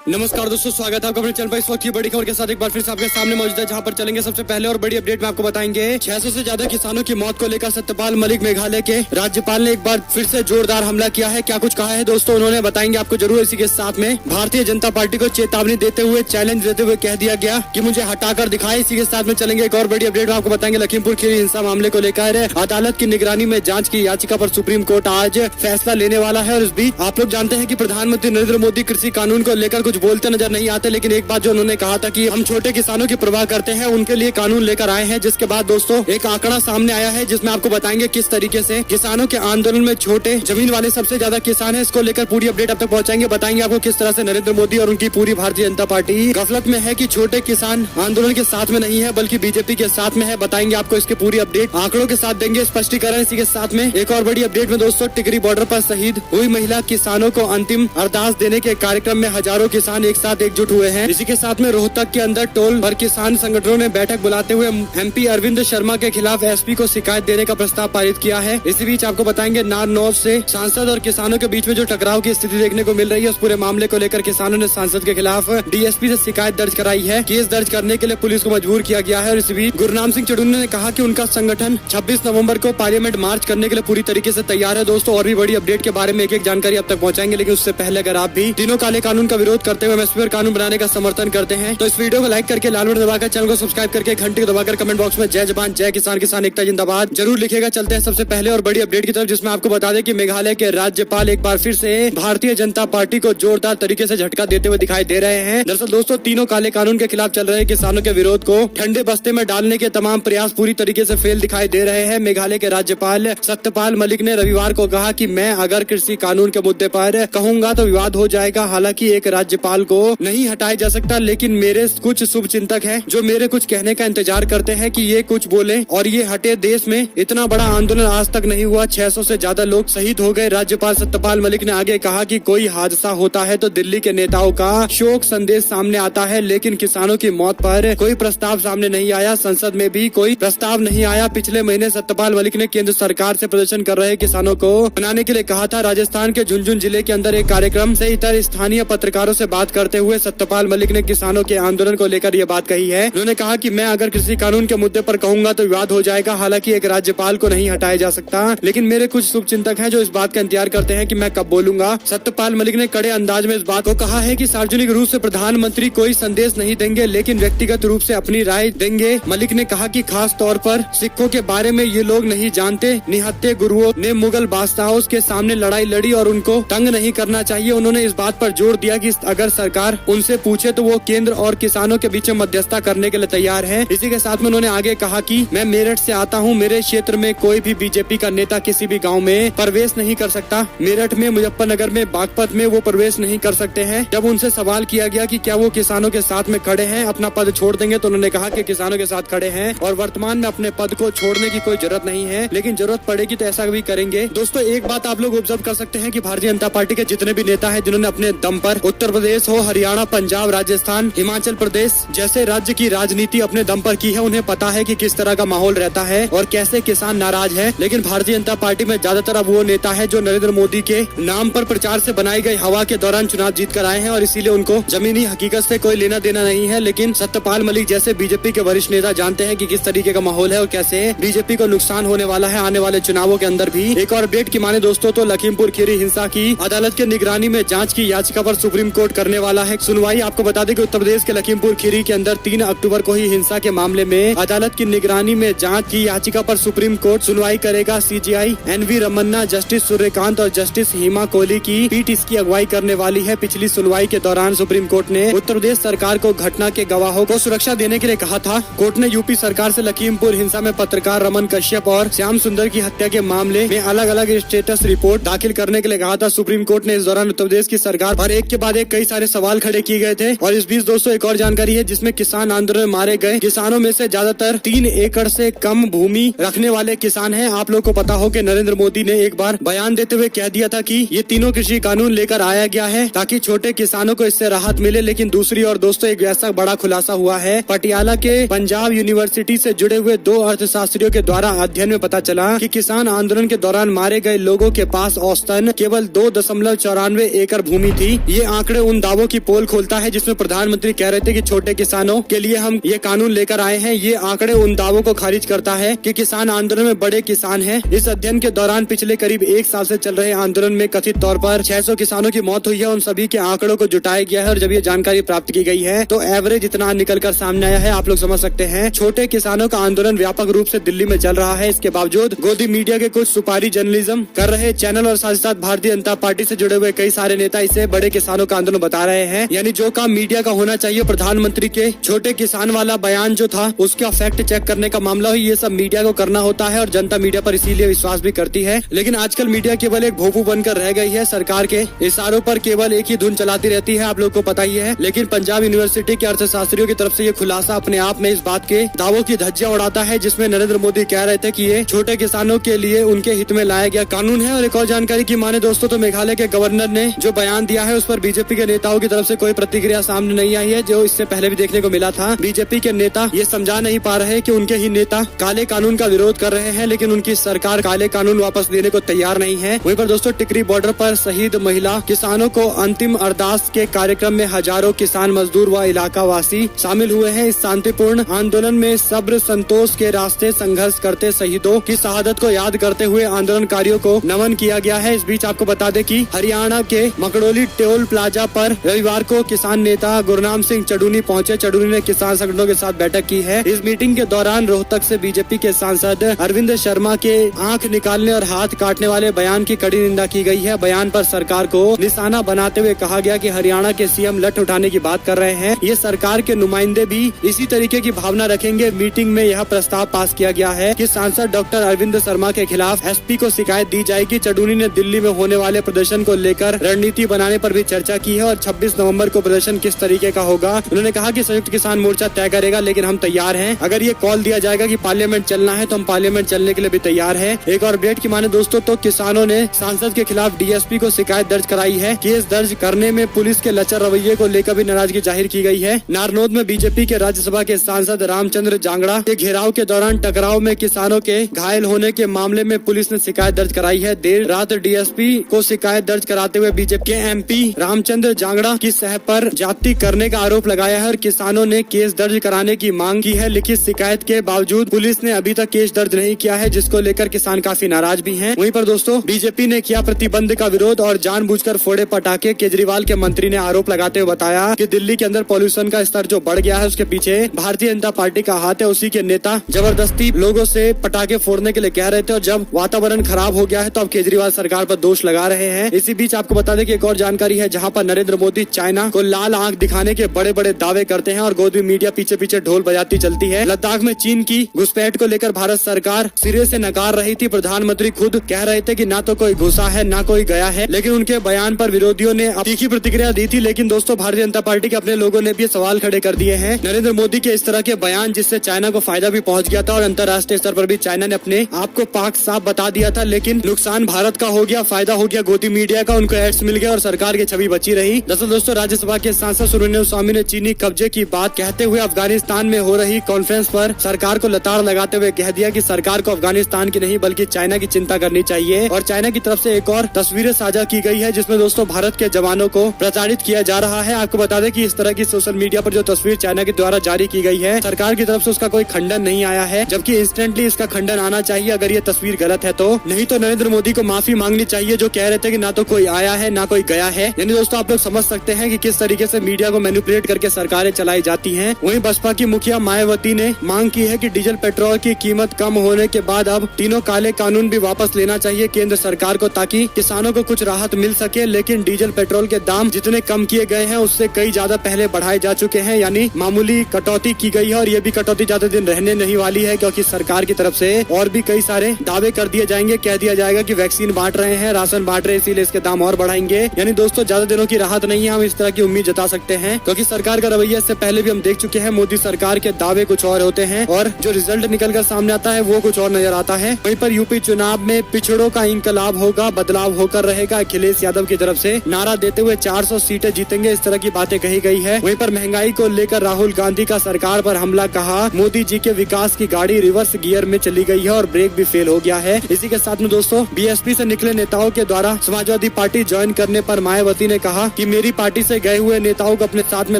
नमस्कार दोस्तों, स्वागत है आपका अपने चैनल पर। इस वक्त की बड़ी खबर के साथ एक बार फिर से आपके सामने मौजूद है, जहां पर चलेंगे सबसे पहले और बड़ी अपडेट में आपको बताएंगे 600 से ज्यादा किसानों की मौत को लेकर सत्यपाल मलिक मेघालय के राज्यपाल ने एक बार फिर से जोरदार हमला किया है। क्या कुछ कहा है दोस्तों उन्होंने, बताएंगे आपको जरूर। इसी के साथ में भारतीय जनता पार्टी को चेतावनी देते हुए, चैलेंज देते हुए कह दिया गया कि मुझे हटाकर दिखाए। इसी के साथ में चलेंगे एक और बड़ी अपडेट में आपको बताएंगे लखीमपुर खीरी हिंसा मामले को लेकर अदालत की निगरानी में जाँच की याचिका पर सुप्रीम कोर्ट आज फैसला लेने वाला है। और इस बीच आप लोग जानते हैं कि प्रधानमंत्री नरेंद्र मोदी कृषि कानून को लेकर कुछ बोलते नजर नहीं आते, लेकिन एक बात जो उन्होंने कहा था कि हम छोटे किसानों की परवाह करते हैं, उनके लिए कानून लेकर आए हैं। जिसके बाद दोस्तों एक आंकड़ा सामने आया है, जिसमें आपको बताएंगे किस तरीके से किसानों के आंदोलन में छोटे जमीन वाले सबसे ज्यादा किसान हैं। इसको लेकर पूरी अपडेट अब तक पहुंचाएंगे, बताएंगे आपको किस तरह से नरेंद्र मोदी और उनकी पूरी भारतीय जनता पार्टी गफलत में है कि छोटे किसान आंदोलन के साथ में नहीं है बल्कि बीजेपी के साथ में है। बताएंगे आपको इसकी पूरी अपडेट आंकड़ों के साथ, देंगे स्पष्टीकरण। इसी के साथ में एक और बड़ी अपडेट में दोस्तों टिकरी बॉर्डर पर शहीद हुई महिला किसानों को अंतिम अरदास देने के कार्यक्रम में हजारों किसान एक साथ एकजुट हुए हैं। इसी के साथ में रोहतक के अंदर टोल पर किसान संगठनों ने बैठक बुलाते हुए एमपी अरविंद शर्मा के खिलाफ एसपी को शिकायत देने का प्रस्ताव पारित किया है। इसी बीच आपको बताएंगे नारनौल से सांसद और किसानों के बीच में जो टकराव की स्थिति देखने को मिल रही है, उस पूरे मामले को लेकर किसानों ने सांसद के खिलाफ डीएसपी से शिकायत दर्ज कराई है। केस दर्ज करने के लिए पुलिस को मजबूर किया गया है। और इसी बीच गुरनाम सिंह चुड़ून ने कहा कि उनका संगठन 26 नवंबर को पार्लियामेंट मार्च करने के लिए पूरी तरीके से तैयार है। दोस्तों और भी बड़ी अपडेट के बारे में एक एक जानकारी अब तक पहुंचाएंगे, लेकिन उससे पहले अगर आप भी तीनों काले कानून का विरोध करते हुए एमएसपी पर कानून बनाने का समर्थन करते हैं तो इस वीडियो को लाइक करके, लाल बटन दबाकर, चैनल को सब्सक्राइब करके, घंटी को दबाकर कमेंट बॉक्स में जय जवान जय किसान, किसान एकता जिंदाबाद जरूर लिखेगा। चलते हैं सबसे पहले और बड़ी अपडेट की तरफ, जिसमें आपको बता दें कि मेघालय के राज्यपाल एक बार फिर से भारतीय जनता पार्टी को जोरदार तरीके से झटका देते हुए दिखाई दे रहे हैं। दरअसल दोस्तों तीनों काले कानून के खिलाफ चल रहे किसानों के विरोध को ठंडे बस्ते में डालने के तमाम प्रयास पूरी तरीके से फेल दिखाई दे रहे हैं। मेघालय के राज्यपाल सत्यपाल मलिक ने रविवार को कहा कि मैं अगर कृषि कानून के मुद्दे पर कहूंगा तो विवाद हो जाएगा। हालांकि एक राज्यपाल को नहीं हटाया जा सकता, लेकिन मेरे कुछ शुभ चिंतक हैं जो मेरे कुछ कहने का इंतजार करते हैं कि ये कुछ बोले और ये हटे। देश में इतना बड़ा आंदोलन आज तक नहीं हुआ, 600 से ज्यादा लोग शहीद हो गए। राज्यपाल सत्यपाल मलिक ने आगे कहा कि कोई हादसा होता है तो दिल्ली के नेताओं का शोक संदेश सामने आता है, लेकिन किसानों की मौत पर कोई प्रस्ताव सामने नहीं आया। संसद में भी कोई प्रस्ताव नहीं आया। पिछले महीने सत्यपाल मलिक ने केंद्र सरकार से प्रदर्शन कर रहे किसानों को मनाने के लिए कहा था। राजस्थान के झुंझुनू जिले के अंदर एक कार्यक्रम से इतर स्थानीय पत्रकारों से बात करते हुए सत्यपाल मलिक ने किसानों के आंदोलन को लेकर ये बात कही है। उन्होंने कहा कि मैं अगर कृषि कानून के मुद्दे पर कहूंगा तो विवाद हो जाएगा। हालांकि एक राज्यपाल को नहीं हटाया जा सकता, लेकिन मेरे कुछ शुभचिंतक हैं जो इस बात का इंतजार करते हैं कि मैं कब बोलूंगा। सत्यपाल मलिक ने कड़े अंदाज में इस बात को कहा है कि सार्वजनिक रूप से प्रधानमंत्री कोई संदेश नहीं देंगे, लेकिन व्यक्तिगत रूप से अपनी राय देंगे। मलिक ने कहा कि खास तौर पर सिखों के बारे में ये लोग नहीं जानते। निहत्थे गुरुओं ने मुगल बादशाहों के सामने लड़ाई लड़ी और उनको तंग नहीं करना चाहिए। उन्होंने इस बात पर जोर दिया कि अगर सरकार उनसे पूछे तो वो केंद्र और किसानों के बीच मध्यस्थता करने के लिए तैयार है। इसी के साथ में उन्होंने आगे कहा कि मैं मेरठ से आता हूँ, मेरे क्षेत्र में कोई भी बीजेपी का नेता किसी भी गांव में प्रवेश नहीं कर सकता। मेरठ में, मुजफ्फरनगर में, बागपत में वो प्रवेश नहीं कर सकते हैं। जब उनसे सवाल किया गया कि क्या वो किसानों के साथ में खड़े हैं, अपना पद छोड़ देंगे, तो उन्होंने कहा कि किसानों के साथ खड़े हैं और वर्तमान में अपने पद को छोड़ने की कोई जरूरत नहीं है, लेकिन जरूरत पड़ेगी तो ऐसा भी करेंगे। दोस्तों एक बात आप लोग ऑब्जर्व कर सकते हैं कि भारतीय जनता पार्टी के जितने भी नेता हैं जिन्होंने अपने दम पर उत्तर प्रदेश हो, हरियाणा, पंजाब, राजस्थान, हिमाचल प्रदेश जैसे राज्य की राजनीति अपने दम पर की है, उन्हें पता है कि किस तरह का माहौल रहता है और कैसे किसान नाराज है। लेकिन भारतीय जनता पार्टी में ज्यादातर अब वो नेता है जो नरेंद्र मोदी के नाम पर प्रचार से बनाई गई हवा के दौरान चुनाव जीत कर आए हैं और इसीलिए उनको जमीनी हकीकत से कोई लेना देना नहीं है। लेकिन सत्यपाल मलिक जैसे बीजेपी के वरिष्ठ नेता जानते हैं कि किस तरीके का माहौल है और कैसे बीजेपी को नुकसान होने वाला है आने वाले चुनावों के अंदर भी। एक और अपडेट की माने दोस्तों तो लखीमपुर खीरी हिंसा की अदालत के निगरानी में जांच की याचिका पर सुप्रीम कोर्ट करने वाला है सुनवाई। आपको बता दें कि उत्तर प्रदेश के लखीमपुर खीरी के अंदर 3 अक्टूबर को ही हिंसा के मामले में अदालत की निगरानी में जांच की याचिका पर सुप्रीम कोर्ट सुनवाई करेगा। CJI NV Ramana, justice Suryakant और जस्टिस हिमा कोहली की पीठ इसकी अगुवाई करने वाली है। पिछली सुनवाई के दौरान सुप्रीम कोर्ट ने उत्तर प्रदेश सरकार को घटना के गवाहों को सुरक्षा देने के लिए कहा था। कोर्ट ने यूपी सरकार से लखीमपुर हिंसा में पत्रकार रमन कश्यप और श्याम सुंदर की हत्या के मामले में अलग अलग स्टेटस रिपोर्ट दाखिल करने के लिए कहा था। सुप्रीम कोर्ट ने इस दौरान उत्तर प्रदेश की सरकार पर एक के बाद एक कई सारे सवाल खड़े किए गए थे। और इस बीच दोस्तों एक और जानकारी है जिसमें किसान आंदोलन में मारे गए किसानों में से ज्यादातर 3 एकड़ से कम भूमि रखने वाले किसान हैं। आप लोग को पता हो कि नरेंद्र मोदी ने एक बार बयान देते हुए कह दिया था कि ये तीनों कृषि कानून लेकर आया गया है ताकि छोटे किसानों को इससे राहत मिले। लेकिन दूसरी और दोस्तों एक ऐसा बड़ा खुलासा हुआ है पटियाला के पंजाब यूनिवर्सिटी से जुड़े हुए 2 अर्थशास्त्रियों के द्वारा अध्ययन में पता चला कि किसान आंदोलन के दौरान मारे गए लोगों के पास औसतन केवल 2.94 एकड़ भूमि थी। ये आंकड़े उन उन दावों की पोल खोलता है जिसमें प्रधानमंत्री कह रहे थे कि छोटे किसानों के लिए हम ये कानून लेकर आए हैं। ये आंकड़े उन दावों को खारिज करता है कि किसान आंदोलन में बड़े किसान हैं। इस अध्ययन के दौरान पिछले करीब 1 साल से चल रहे आंदोलन में कथित तौर पर 600 किसानों की मौत हुई है। उन सभी के आंकड़ों को जुटाया गया है और जब ये जानकारी प्राप्त की गई है तो एवरेज इतना निकल कर सामने आया है, आप लोग समझ सकते हैं। छोटे किसानों का आंदोलन व्यापक रूप से दिल्ली में चल रहा है। इसके बावजूद गोदी मीडिया के कुछ सुपारी जर्नलिज्म कर रहे चैनल और साथ ही साथ भारतीय जनता पार्टी से जुड़े हुए कई सारे नेता इसे बड़े किसानों का आंदोलन बता रहे हैं। यानी जो काम मीडिया का होना चाहिए, प्रधानमंत्री के छोटे किसान वाला बयान जो था उसका फैक्ट चेक करने का मामला हुई, ये सब मीडिया को करना होता है और जनता मीडिया पर इसीलिए विश्वास भी करती है। लेकिन आजकल मीडिया केवल एक भोपू बनकर रह गई है। सरकार के इशारों पर केवल एक ही धुन चलाती रहती है, आप लोग को पता ही है। लेकिन पंजाब यूनिवर्सिटी के अर्थशास्त्रियों की तरफ से ये खुलासा अपने आप में इस बात के दावों की धज्जियां उड़ाता है जिसमें नरेंद्र मोदी कह रहे थे कि ये छोटे किसानों के लिए उनके हित में लाया गया कानून है। और एक और जानकारी की माने दोस्तों तो मेघालय के गवर्नर ने जो बयान दिया है उस पर बीजेपी के नेताओं की तरफ से कोई प्रतिक्रिया सामने नहीं आई है, जो इससे पहले भी देखने को मिला था। बीजेपी के नेता ये समझा नहीं पा रहे कि उनके ही नेता काले कानून का विरोध कर रहे हैं, लेकिन उनकी सरकार काले कानून वापस लेने को तैयार नहीं है। वहीं पर दोस्तों टिकरी बॉर्डर पर शहीद महिला किसानों को अंतिम अरदास के कार्यक्रम में हजारों किसान मजदूर व इलाका वासी शामिल हुए हैं। इस शांतिपूर्ण आंदोलन में सब्र संतोष के रास्ते संघर्ष करते शहीदों की शहादत को याद करते हुए आंदोलनकारियों को नमन किया गया है। इस बीच आपको बता दें कि हरियाणा के मकड़ोली टोल प्लाजा पर रविवार को किसान नेता गुरनाम सिंह चडूनी पहुंचे। चडूनी ने किसान संगठनों के साथ बैठक की है। इस मीटिंग के दौरान रोहतक से बीजेपी के सांसद अरविंद शर्मा के आंख निकालने और हाथ काटने वाले बयान की कड़ी निंदा की गई है। बयान पर सरकार को निशाना बनाते हुए कहा गया कि हरियाणा के सीएम लठ उठाने की बात कर रहे हैं। ये सरकार के नुमाइंदे भी इसी तरीके की भावना रखेंगे। मीटिंग में यह प्रस्ताव पास किया गया है कि सांसद डॉक्टर अरविंद शर्मा के खिलाफ एसपी को शिकायत दी जाएगी। चडूनी ने दिल्ली में होने वाले प्रदर्शन को लेकर रणनीति बनाने पर भी चर्चा की है और 26 नवंबर को प्रदर्शन किस तरीके का होगा। उन्होंने कहा कि संयुक्त किसान मोर्चा तय करेगा, लेकिन हम तैयार हैं। अगर ये कॉल दिया जाएगा कि पार्लियामेंट चलना है तो हम पार्लियामेंट चलने के लिए भी तैयार हैं। एक और अपडेट की माने दोस्तों तो किसानों ने सांसद के खिलाफ डीएसपी को शिकायत दर्ज कराई है। केस दर्ज करने में पुलिस के लचर रवैये को लेकर भी नाराजगी जाहिर की गई है। नारनौद में बीजेपी के राज्यसभा के सांसद रामचंद्र जांगड़ा के घेराव के दौरान टकराव में किसानों के घायल होने के मामले में पुलिस ने शिकायत दर्ज कराई है। देर रात डीएसपी को शिकायत दर्ज कराते हुए बीजेपी के एमपी रामचंद्र जांगड़ा की सह पर जाति करने का आरोप लगाया है और किसानों ने केस दर्ज कराने की मांग की है। लिखित शिकायत के बावजूद पुलिस ने अभी तक केस दर्ज नहीं किया है, जिसको लेकर किसान काफी नाराज भी हैं। वहीं पर दोस्तों बीजेपी ने किया प्रतिबंध का विरोध और जानबूझकर फोड़े पटाखे। केजरीवाल के मंत्री ने आरोप लगाते हुए बताया कि दिल्ली के अंदर पॉल्यूशन का स्तर जो बढ़ गया है उसके पीछे भारतीय जनता पार्टी का हाथ है। उसी के नेता जबरदस्ती लोगों से पटाखे फोड़ने के लिए कह रहे थे और जब वातावरण खराब हो गया है तो अब केजरीवाल सरकार पर दोष लगा रहे हैं। इसी बीच आपको बता दें कि एक और जानकारी है जहां पर नरेंद्र मोदी चाइना को लाल आंख दिखाने के बड़े बड़े दावे करते हैं और गोदी मीडिया पीछे पीछे ढोल बजाती चलती है। लद्दाख में चीन की घुसपैठ को लेकर भारत सरकार सिरे से नकार रही थी। प्रधानमंत्री खुद कह रहे थे कि ना तो कोई घुसा है ना कोई गया है, लेकिन उनके बयान पर विरोधियों ने तीखी प्रतिक्रिया दी थी। लेकिन दोस्तों भारतीय जनता पार्टी के अपने लोगों ने भी सवाल खड़े कर दिए हैं नरेंद्र मोदी के इस तरह के बयान, जिससे चाइना को फायदा भी पहुंच गया था और अंतर्राष्ट्रीय स्तर पर भी चाइना ने अपने आप को पाक साफ बता दिया था। लेकिन नुकसान भारत का हो गया, फायदा हो गया गोदी मीडिया का, उनको एड्स मिल गया और सरकार की छवि बची रही। दरअसल दोस्तों राज्यसभा के सांसद सुब्रमण्यम स्वामी ने चीनी कब्जे की बात कहते हुए अफगानिस्तान में हो रही कॉन्फ्रेंस पर सरकार को लताड़ लगाते हुए कह दिया कि सरकार को अफगानिस्तान की नहीं बल्कि चाइना की चिंता करनी चाहिए। और चाइना की तरफ से एक और तस्वीरें साझा की गई है जिसमें दोस्तों भारत के जवानों को प्रताड़ित किया जा रहा है। आपको बता दें कि इस तरह की सोशल मीडिया पर जो तस्वीर चाइना के द्वारा जारी की गई है सरकार की तरफ से उसका कोई खंडन नहीं आया है, जबकि इंस्टेंटली इसका खंडन आना चाहिए अगर ये तस्वीर गलत है तो। नहीं तो नरेंद्र मोदी को माफी मांगनी चाहिए जो कह रहे थे कि ना तो कोई आया है ना कोई गया है। यानी दोस्तों आप लोग समझ सकते हैं कि किस तरीके से मीडिया को मैनिपुलेट करके सरकारें चलाई जाती हैं। वहीं बसपा की मुखिया मायावती ने मांग की है कि डीजल पेट्रोल की कीमत कम होने के बाद अब तीनों काले कानून भी वापस लेना चाहिए केंद्र सरकार को, ताकि किसानों को कुछ राहत मिल सके। लेकिन डीजल पेट्रोल के दाम जितने कम किए गए हैं उससे कई ज्यादा पहले बढ़ाए जा चुके हैं, यानी मामूली कटौती की गई है और ये भी कटौती ज्यादा दिन रहने नहीं वाली है, क्योंकि सरकार की तरफ से और भी कई सारे दावे कर दिए जाएंगे। कह दिया जाएगा कि वैक्सीन बांट रहे हैं, राशन बांट रहे हैं, इसीलिए इसके दाम और बढ़ाएंगे। यानी दोस्तों ज्यादा दिनों की राहत नहीं है, हम इस तरह की उम्मीद जता सकते हैं, क्योंकि सरकार का रवैया इससे पहले भी हम देख चुके हैं। मोदी सरकार के दावे कुछ और होते हैं और जो रिजल्ट निकल कर सामने आता है वो कुछ और नजर आता है। वहीं पर यूपी चुनाव में पिछड़ों का इंकलाब होगा, बदलाव होकर रहेगा, अखिलेश यादव की तरफ से नारा देते हुए 400 सीटें जीतेंगे, इस तरह की बातें कही गई है। वहीं पर महंगाई को लेकर राहुल गांधी का सरकार पर हमला, कहा मोदी जी के विकास की गाड़ी रिवर्स गियर में चली गई है और ब्रेक भी फेल हो गया है। इसी के साथ में दोस्तों बीएसपी से निकले नेताओं के द्वारा समाजवादी पार्टी ज्वाइन करने पर मायावती ने कहा कि कि मेरी पार्टी से गए हुए नेताओं को अपने साथ में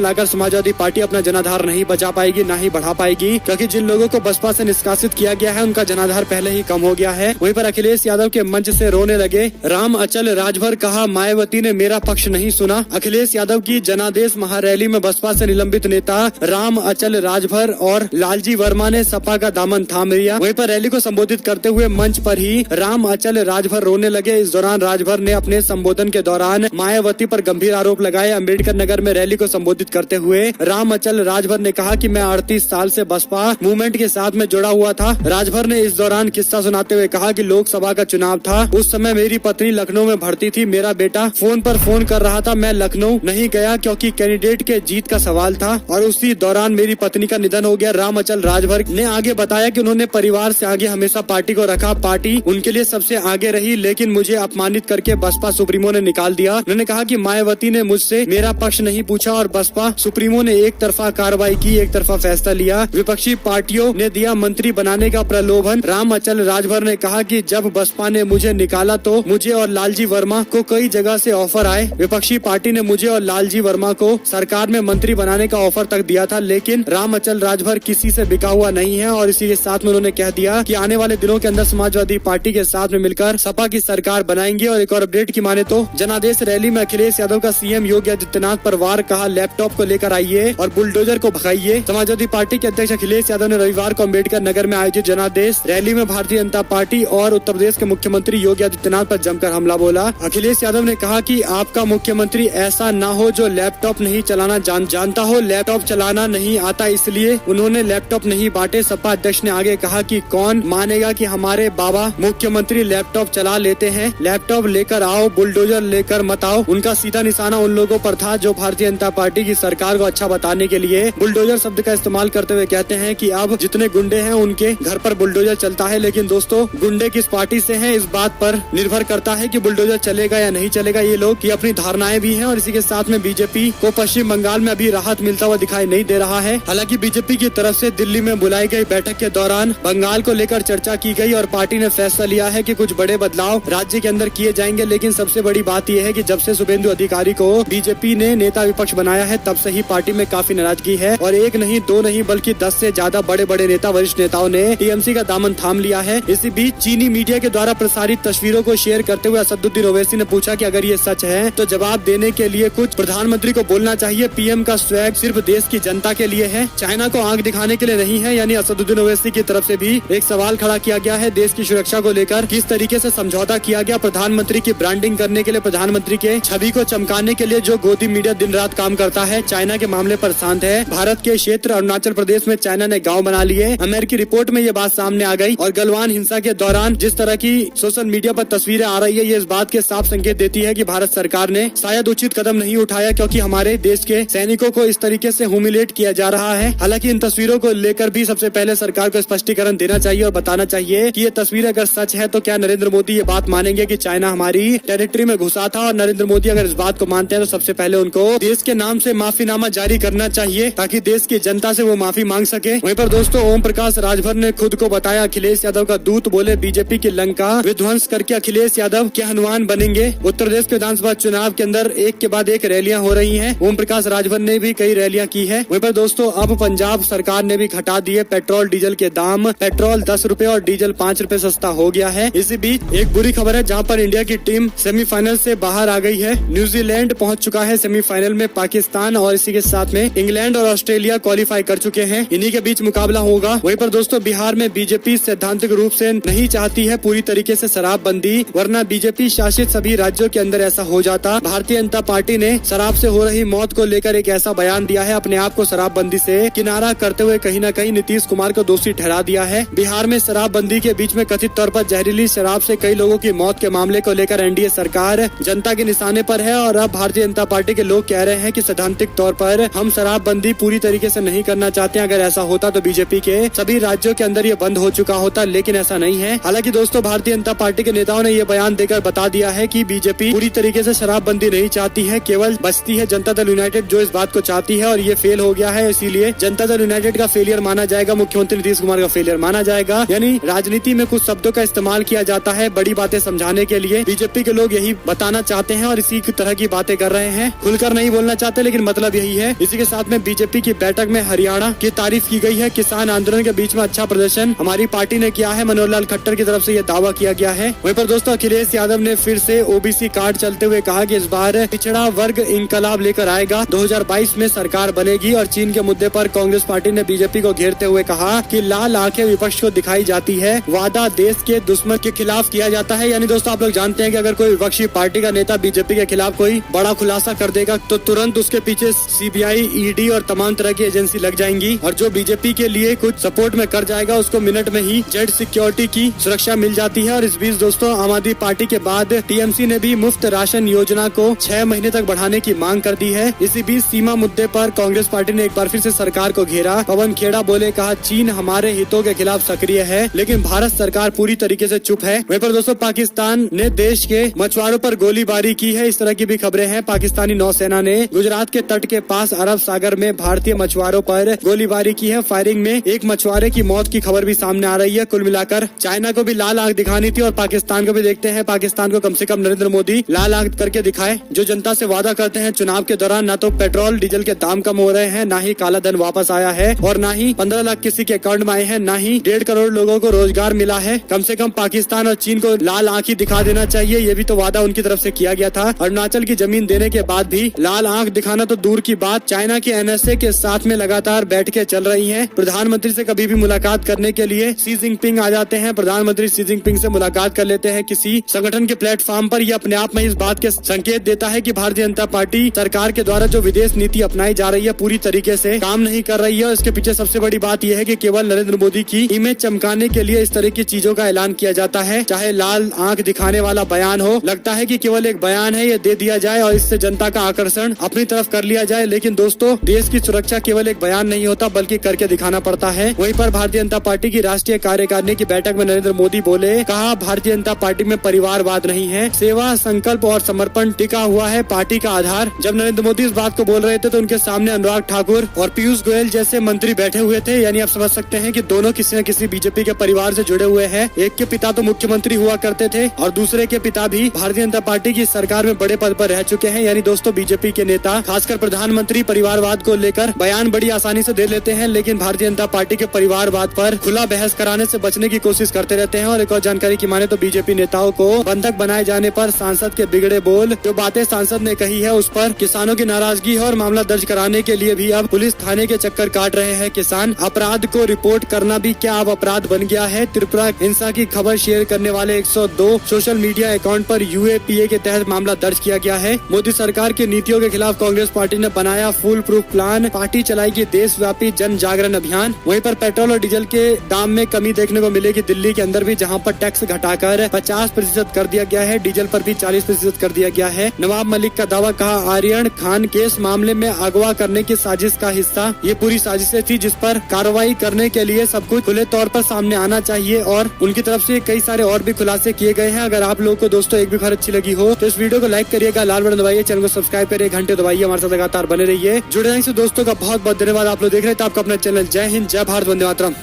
लाकर समाजवादी पार्टी अपना जनाधार नहीं बचा पाएगी, न ही बढ़ा पाएगी, क्योंकि जिन लोगों को बसपा से निष्कासित किया गया है उनका जनाधार पहले ही कम हो गया है। वहीं पर अखिलेश यादव के मंच से रोने लगे राम अचल राजभर, कहा मायावती ने मेरा पक्ष नहीं सुना। अखिलेश यादव की जनादेश महारैली में बसपा से निलंबित नेता राम अचल राजभर और लालजी वर्मा ने सपा का दामन थाम लिया। वहीं पर रैली को संबोधित करते हुए मंच पर ही राम अचल राजभर रोने लगे। इस दौरान राजभर ने अपने संबोधन के दौरान मायावती पर गंभीर आरोप लगाए। अम्बेडकर नगर में रैली को संबोधित करते हुए राम अचल राजभर ने कहा कि मैं 38 साल से बसपा मूवमेंट के साथ में जुड़ा हुआ था। राजभर ने इस दौरान किस्सा सुनाते हुए कहा कि लोकसभा का चुनाव था, उस समय मेरी पत्नी लखनऊ में भर्ती थी, मेरा बेटा फोन पर फोन कर रहा था, मैं लखनऊ नहीं गया क्योंकि कैंडिडेट के जीत का सवाल था और उसी दौरान मेरी पत्नी का निधन हो गया। राम अचल राजभर ने आगे बताया कि उन्होंने परिवार से आगे हमेशा पार्टी को रखा, पार्टी उनके लिए सबसे आगे रही, लेकिन मुझे अपमानित करके बसपा सुप्रीमो ने निकाल दिया। उन्होंने कहा कि मायावती ने मुझसे मेरा पक्ष नहीं पूछा और बसपा सुप्रीमो ने एक तरफा कार्रवाई की, एक तरफा फैसला लिया। विपक्षी पार्टियों ने दिया मंत्री बनाने का प्रलोभन। राम अचल राजभर ने कहा कि जब बसपा ने मुझे निकाला तो मुझे और लालजी वर्मा को कई जगह से ऑफर आए। विपक्षी पार्टी ने मुझे और लालजी वर्मा को सरकार में मंत्री बनाने का ऑफर तक दिया था, लेकिन राम अचल राजभर किसी से बिका हुआ नहीं है और इसी के साथ में उन्होंने कह दिया कि आने वाले दिनों के अंदर समाजवादी पार्टी के साथ में मिलकर सपा की सरकार बनाएंगे। और एक और अपडेट की माने तो जनादेश रैली में अखिलेश यादव का सीएम योगी आदित्यनाथ पर वार, कहा लैपटॉप को लेकर आइए और बुलडोजर को भगाइए। समाजवादी पार्टी के अध्यक्ष अखिलेश यादव ने रविवार को अम्बेडकर नगर में आयोजित जनादेश रैली में भारतीय जनता पार्टी और उत्तर प्रदेश के मुख्यमंत्री योगी आदित्यनाथ पर जमकर हमला बोला। अखिलेश यादव ने कहा कि आपका मुख्यमंत्री ऐसा ना हो जो लैपटॉप नहीं चलाना जानता हो, लैपटॉप चलाना नहीं आता इसलिए उन्होंने लैपटॉप नहीं बांटे। सपा अध्यक्ष ने आगे कहा कि कौन मानेगा कि हमारे बाबा मुख्यमंत्री लैपटॉप चला लेते हैं, लैपटॉप लेकर आओ, बुलडोजर लेकर मत आओ। उनका सीधा निशाना उन लोगों पर था जो भारतीय जनता पार्टी की सरकार को अच्छा बताने के लिए बुलडोजर शब्द का इस्तेमाल करते हुए कहते हैं कि अब जितने गुंडे हैं उनके घर पर बुलडोजर चलता है। लेकिन दोस्तों, गुंडे किस पार्टी से हैं इस बात पर निर्भर करता है कि बुलडोजर चलेगा या नहीं चलेगा। ये लोग की अपनी धारणाएं भी हैं और इसी के साथ में बीजेपी को पश्चिम बंगाल में अभी राहत मिलता हुआ दिखाई नहीं दे रहा है। हालांकि बीजेपी की तरफ से दिल्ली में बुलाई गई बैठक के दौरान बंगाल को लेकर चर्चा की गई और पार्टी ने फैसला लिया है कि कुछ बड़े बदलाव राज्य के अंदर किए जाएंगे। लेकिन सबसे बड़ी बात यह है कि जब से शुभेंदु अधिकारी को बीजेपी ने नेता विपक्ष बनाया है तब से ही पार्टी में काफी नाराजगी है और एक नहीं, दो नहीं बल्कि 10 से ज्यादा बड़े बड़े नेता, वरिष्ठ नेताओं ने टीएमसी का दामन थाम लिया है। इसी बीच चीनी मीडिया के द्वारा प्रसारित तस्वीरों को शेयर करते हुए असदुद्दीन ओवैसी ने पूछा कि अगर ये सच है तो जवाब देने के लिए कुछ प्रधानमंत्री को बोलना चाहिए। पीएम का स्वैग सिर्फ देश की जनता के लिए है, चाइना को आंख दिखाने के लिए नहीं है। यानी असदुद्दीन ओवैसी की तरफ से भी एक सवाल खड़ा किया गया है। देश की सुरक्षा को लेकर किस तरीके से समझौता किया गया, प्रधानमंत्री की ब्रांडिंग करने के लिए, प्रधानमंत्री के छवि को चमकाने के लिए जो गोदी मीडिया दिन रात काम करता है, चाइना के मामले पर शांत है। भारत के क्षेत्र अरुणाचल प्रदेश में चाइना ने गाँव बना लिए। अमेरिकी रिपोर्ट में ये बात सामने आ गई और गलवान हिंसा के दौरान जिस तरह की सोशल मीडिया पर तस्वीरें आ रही है, ये इस बात के साफ संकेत देती है कि भारत सरकार ने शायद उचित कदम नहीं उठाया, क्योंकि हमारे देश के सैनिकों को इस तरीके से ह्यूमिलेट किया जा रहा है। हालांकि इन तस्वीरों को लेकर भी सबसे पहले सरकार को स्पष्टीकरण देना चाहिए और बताना चाहिए कि ये तस्वीर अगर सच है तो क्या नरेंद्र मोदी ये बात मानेंगे कि चाइना हमारी टेरिटरी में घुसा था। और नरेंद्र मोदी अगर इस बात को मानते हैं तो सबसे पहले उनको देश के नाम से माफीनामा जारी करना चाहिए ताकि देश की जनता से वो माफी मांग सके। वहीं पर दोस्तों, ओम प्रकाश राजभर ने खुद को बताया अखिलेश यादव का दूत, बोले बीजेपी की लंका विध्वंस करके अखिलेश यादव के हनुमान बनेंगे। उत्तर प्रदेश के विधानसभा चुनाव के अंदर एक के बाद एक रैलियां हो रही हैं। ओम प्रकाश राजभर ने भी कई रैलियां की है। वहीं पर दोस्तों, अब पंजाब सरकार ने भी घटा दिए पेट्रोल डीजल के दाम। पेट्रोल 10 रुपए और डीजल 5 रुपए सस्ता हो गया है। इसी बीच एक बुरी खबर है जहां पर इंडिया की टीम सेमीफाइनल से बाहर आ गई है। न्यूजीलैंड पहुंच चुका है सेमीफाइनल में, पाकिस्तान और इसी के साथ में इंग्लैंड और ऑस्ट्रेलिया क्वालिफाई कर चुके हैं। इन्हीं के बीच मुकाबला होगा। वहीं पर दोस्तों, बिहार में बीजेपी सैद्धांतिक रूप से नहीं चाहती है पूरी तरीके से शराबबंदी, वरना बीजेपी शासित सभी राज्यों के अंदर ऐसा हो जाता। भारतीय जनता पार्टी ने शराब से हो रही मौत को लेकर एक ऐसा बयान दिया है, अपने आप को शराबबंदी से किनारा करते हुए कहीं न कहीं नीतीश कुमार को दोषी ठहरा दिया है। बिहार में शराबबंदी के बीच में कथित तौर पर जहरीली शराब से कई लोगों की मौत के मामले को लेकर एनडीए सरकार जनता के निशाने पर है और अब भारतीय जनता पार्टी के लोग कह रहे हैं कि सैद्धांतिक तौर पर हम शराबबंदी पूरी तरीके से नहीं करना चाहते हैं। अगर ऐसा होता तो बीजेपी के सभी राज्यों के अंदर ये बंद हो चुका होता, लेकिन ऐसा नहीं है। हालांकि दोस्तों, भारतीय जनता पार्टी के नेताओं ने ये बयान देकर बता दिया है कि बीजेपी पूरी तरीके से शराबबंदी नहीं चाहती है, केवल बचती है जनता दल यूनाइटेड जो इस बात को चाहती है और ये फेल हो गया है। इसीलिए जनता दल यूनाइटेड का फेलियर माना जाएगा, मुख्यमंत्री नीतीश कुमार का फेलियर माना जाएगा। यानी राजनीति में कुछ शब्दों का इस्तेमाल किया जाता है बड़ी बातें समझाने के लिए। बीजेपी के लोग यही बताना चाहते हैं और इसी तरह की की बातें कर रहे हैं, खुलकर नहीं बोलना चाहते लेकिन मतलब यही है। इसी के साथ में बीजेपी की बैठक में हरियाणा की तारीफ की गई है। किसान आंदोलन के बीच में अच्छा प्रदर्शन हमारी पार्टी ने किया है, मनोहर लाल खट्टर की तरफ से ये दावा किया गया है। वहीं पर दोस्तों अखिलेश यादव ने फिर से ओबीसी कार्ड चलते हुए कहा कि इस बार पिछड़ा वर्ग इंकलाब लेकर आएगा, 2022 में सरकार बनेगी। और चीन के मुद्दे पर कांग्रेस पार्टी ने बीजेपी को घेरते हुए कहा कि लाल आंखें विपक्ष को दिखाई जाती है, वादा देश के दुश्मन के खिलाफ किया जाता है। यानी दोस्तों आप लोग जानते हैं कि अगर कोई विपक्षी पार्टी का नेता बीजेपी के खिलाफ कोई बड़ा खुलासा कर देगा तो तुरंत उसके पीछे सीबीआई, ईडी और तमाम तरह की एजेंसी लग जाएंगी। और जो बीजेपी के लिए कुछ सपोर्ट में कर जाएगा उसको मिनट में ही जेड सिक्योरिटी की सुरक्षा मिल जाती है। और इस बीच दोस्तों आम आदमी पार्टी के बाद टीएमसी ने भी मुफ्त राशन योजना को 6 महीने तक बढ़ाने की मांग कर दी है। इसी बीच सीमा मुद्दे पर कांग्रेस पार्टी ने एक बार फिर से सरकार को घेरा। पवन खेड़ा बोले, कहा चीन हमारे हितों के खिलाफ सक्रिय है लेकिन भारत सरकार पूरी तरीके से चुप है। वहीं पर दोस्तों पाकिस्तान ने देश के मछुआरों पर गोलीबारी की है, इस तरह की भी खबरें हैं। पाकिस्तानी नौसेना ने गुजरात के तट के पास अरब सागर में भारतीय मछुआरों पर गोलीबारी की है। फायरिंग में एक मछुआरे की मौत की खबर भी सामने आ रही है। कुल मिलाकर चाइना को भी लाल आंख दिखानी थी और पाकिस्तान को भी देखते हैं, पाकिस्तान को कम से कम नरेंद्र मोदी लाल आंख करके दिखाए। जो जनता से वादा करते हैं चुनाव के दौरान, न तो पेट्रोल डीजल के दाम कम हो रहे हैं, न ही काला धन वापस आया है और न ही 15 लाख किसी के अकाउंट में आए हैं, न ही 1.5 करोड़ लोगों को रोजगार मिला है। कम से कम पाकिस्तान और चीन को लाल आंख ही दिखा देना चाहिए, ये भी तो वादा उनकी तरफ से किया गया था। अरुणाचल की जमीन देने के बाद भी लाल आंख दिखाना तो दूर की बात, चाइना की एनएसए के साथ में लगातार बैठ के चल रही है। प्रधानमंत्री से कभी भी मुलाकात करने के लिए शी जिनपिंग आ जाते हैं, प्रधानमंत्री शी जिनपिंग से मुलाकात कर लेते हैं किसी संगठन के प्लेटफॉर्म पर। यह अपने आप में इस बात के संकेत देता है कि भारतीय जनता पार्टी सरकार के द्वारा जो विदेश नीति अपनाई जा रही है पूरी तरीके से काम नहीं कर रही है। इसके पीछे सबसे बड़ी बात यह है कि केवल नरेंद्र मोदी की इमेज चमकाने के लिए इस तरह की चीजों का ऐलान किया जाता है। चाहे लाल आंख दिखाने वाला बयान हो, लगता है कि केवल एक बयान है, ये दे दिया जाए और इससे जनता का आकर्षण अपनी तरफ कर लिया जाए। लेकिन दोस्तों देश की सुरक्षा केवल एक बयान नहीं होता बल्कि करके दिखाना पड़ता है। वहीं पर भारतीय जनता पार्टी की राष्ट्रीय कार्यकारिणी की बैठक में नरेंद्र मोदी बोले, कहा भारतीय जनता पार्टी में परिवारवाद नहीं है, सेवा, संकल्प और समर्पण टिका हुआ है पार्टी का आधार। जब नरेंद्र मोदी इस बात को बोल रहे थे तो उनके सामने अनुराग ठाकुर और पीयूष गोयल जैसे मंत्री बैठे हुए थे। यानी आप समझ सकते हैं कि दोनों किसी न किसी बीजेपी के परिवार से जुड़े हुए हैं। एक के पिता तो मुख्यमंत्री हुआ करते थे और दूसरे के पिता भी भारतीय जनता पार्टी की सरकार में बड़े पद पर रह चुके हैं। यानी दोस्तों बीजेपी के नेता खासकर प्रधानमंत्री परिवारवाद को लेकर बयान बड़ी आसानी से दे लेते हैं, लेकिन भारतीय जनता पार्टी के परिवारवाद पर खुला बहस कराने से बचने की कोशिश करते रहते हैं। और एक और जानकारी की माने तो बीजेपी नेताओं को बंधक बनाए जाने पर सांसद के बिगड़े बोल, जो बातें सांसद ने कही है उस पर किसानों की नाराजगी है और मामला दर्ज कराने के लिए भी अब पुलिस थाने के चक्कर काट रहे हैं किसान। अपराध को रिपोर्ट करना भी क्या अब अपराध बन गया है? त्रिपुरा हिंसा की खबर शेयर करने वाले 102 सोशल मीडिया अकाउंट पर यूएपीए के तहत मामला दर्ज किया गया है। मोदी सरकार की नीतियों के खिलाफ कांग्रेस पार्टी ने बनाया फुल प्रूफ प्लान, पार्टी चलाएगी देशव्यापी जन जागरण अभियान। वहीं पर पेट्रोल और डीजल के दाम में कमी देखने को मिलेगी दिल्ली के अंदर भी, जहां पर टैक्स घटाकर 50% कर दिया गया है, डीजल पर भी 40% कर दिया गया है। नवाब मलिक का दावा, कहा आर्यन खान केस मामले में अगवा करने की साजिश का हिस्सा ये पूरी साजिशें थी जिस पर कार्रवाई करने के लिए सब कुछ खुले तौर पर सामने आना चाहिए और उनकी तरफ से कई सारे और भी खुलासे किए गए हैं। अगर आप लोगों को दोस्तों एक भी खबर अच्छी लगी हो तो इस वीडियो को लाइक करिएगा, लाल बटन दबाइए, चैनल को सब्सक्राइब करिए, घंटे दबाइए, हमारे साथ लगातार बने रहिए। जुड़े रहने से दोस्तों का बहुत बहुत धन्यवाद। आप लोग देख रहे थे आपका अपना चैनल। जय हिंद, जय भारत, वंदे मातरम।